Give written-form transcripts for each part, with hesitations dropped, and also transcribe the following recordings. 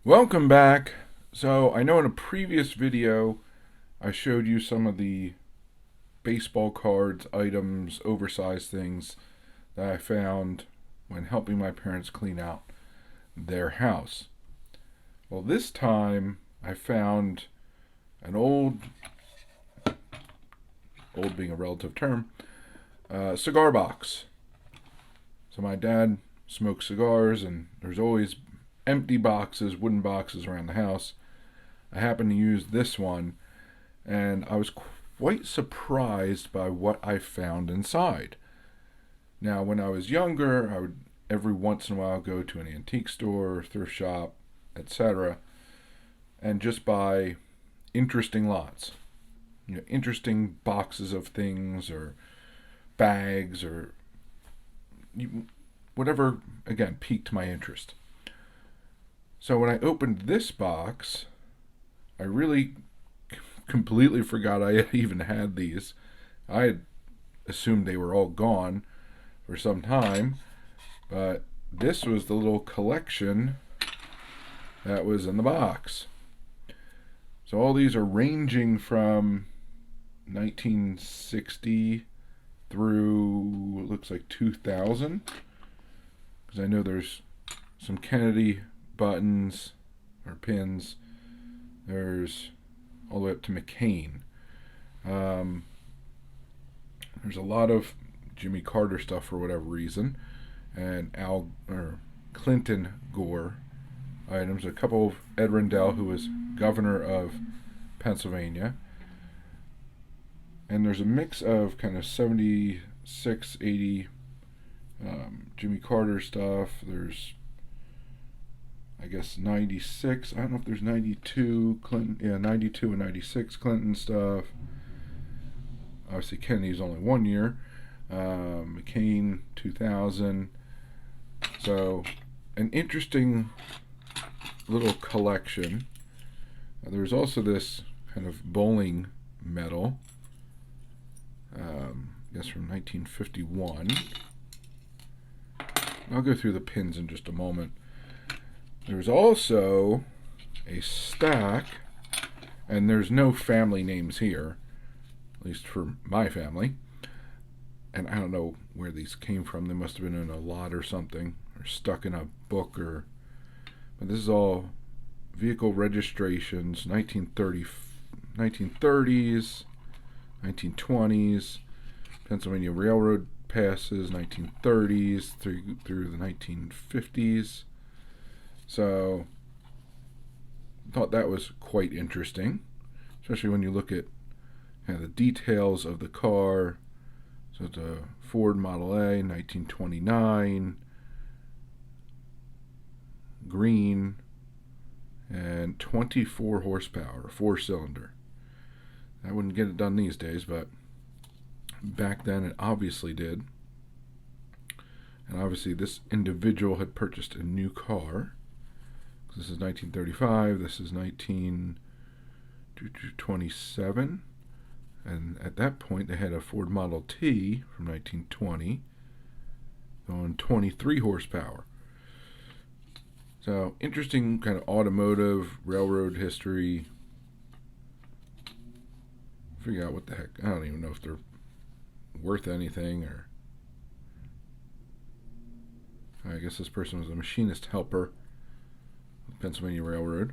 Welcome back. So I know in a previous video I showed you some of the baseball cards, items, oversized things that I found when helping my parents clean out their house. Well, this time I found an old being a relative term, cigar box. So my dad smokes cigars and there's always empty boxes, wooden boxes around the house. I happened to use this one, and I was quite surprised by what I found inside. Now, when I was younger, I would every once in a while go to an antique store, thrift shop, etc., and just buy interesting lots. Interesting boxes of things or bags or whatever, again, piqued my interest. So when I opened this box, I really completely forgot I even had these. I had assumed they were all gone for some time, but this was the little collection that was in the box. So all these are ranging from 1960 through, it looks like 2000, because I know there's some Kennedy buttons or pins. There's all the way up to McCain. There's a lot of Jimmy Carter stuff for whatever reason, and Clinton Gore items. A couple of Ed Rendell, who was governor of Pennsylvania, and there's a mix of kind of 76, 80 Jimmy Carter stuff. There's, I guess, 96. I don't know if there's 92 Clinton. Yeah, 92 and 96 Clinton stuff. Obviously, Kennedy's only 1 year. McCain, 2000. So, an interesting little collection. There's also this kind of bowling medal. I guess from 1951. I'll go through the pins in just a moment. There's also a stack, and there's no family names here, at least for my family. And I don't know where these came from. They must have been in a lot or something, or stuck in a book, but this is all vehicle registrations, 1930s, 1920s, Pennsylvania Railroad passes, 1930s through the 1950s. So, thought that was quite interesting, especially when you look at kind of the details of the car. So it's a Ford Model A, 1929, green, and 24 horsepower, 4-cylinder. I wouldn't get it done these days, but back then it obviously did. And obviously this individual had purchased a new car. This is 1935, this is 1927, and at that point they had a Ford Model T from 1920 on 23 horsepower. So, interesting kind of automotive, railroad history. Figure out what the heck, I don't even know if they're worth anything, or I guess this person was a machinist helper. Pennsylvania Railroad.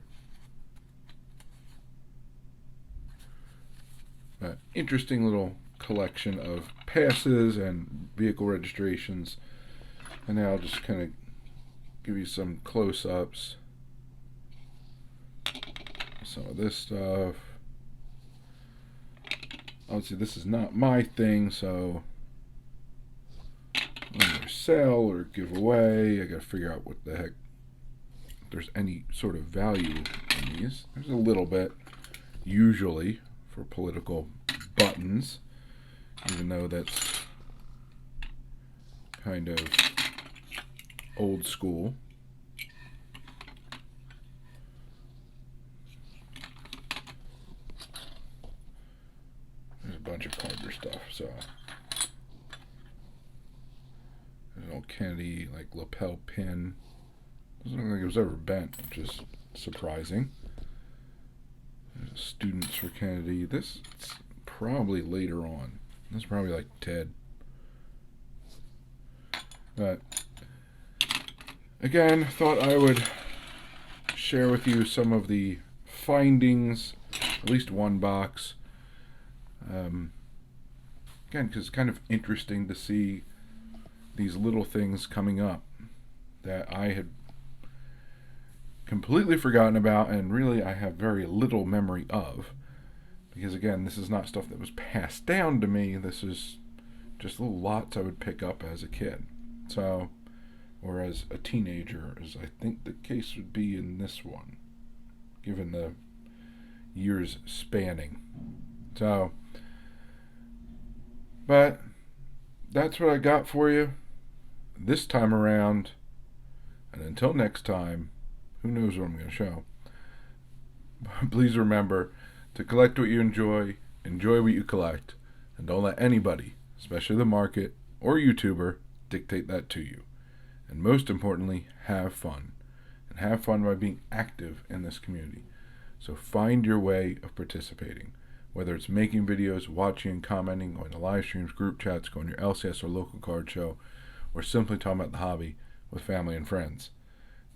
Interesting little collection of passes and vehicle registrations. And now I'll just kind of give you some close-ups. Some of this stuff. Obviously this is not my thing, so either sell or give away. I gotta figure out what the heck, there's any sort of value in these. There's a little bit, usually, for political buttons, even though that's kind of old school. There's a bunch of Carter stuff, so there's an old Kennedy, like, lapel pin. Doesn't look like it was ever bent, which is surprising. Students for Kennedy. This is probably later on. This is probably like Ted. But again, thought I would share with you some of the findings, at least one box. Again, because it's kind of interesting to see these little things coming up that I had completely forgotten about, and really I have very little memory of. Because again, this is not stuff that was passed down to me. This is just little lots I would pick up as a kid. So, or as a teenager, as I think the case would be in this one, given the years spanning. So, but that's what I got for you this time around. And until next time, who knows what I'm going to show. Please remember to collect what you enjoy what you collect, and don't let anybody, especially the market or YouTuber, dictate that to you. And most importantly, have fun. And have fun by being active in this community. So find your way of participating. Whether it's making videos, watching and commenting, going to live streams, group chats, going to your LCS or local card show, or simply talking about the hobby with family and friends.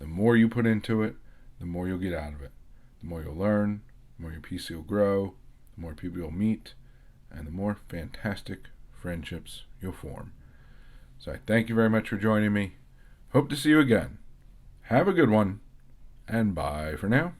The more you put into it, the more you'll get out of it. The more you'll learn, the more your PC will grow, the more people you'll meet, and the more fantastic friendships you'll form. So I thank you very much for joining me. Hope to see you again. Have a good one, and bye for now.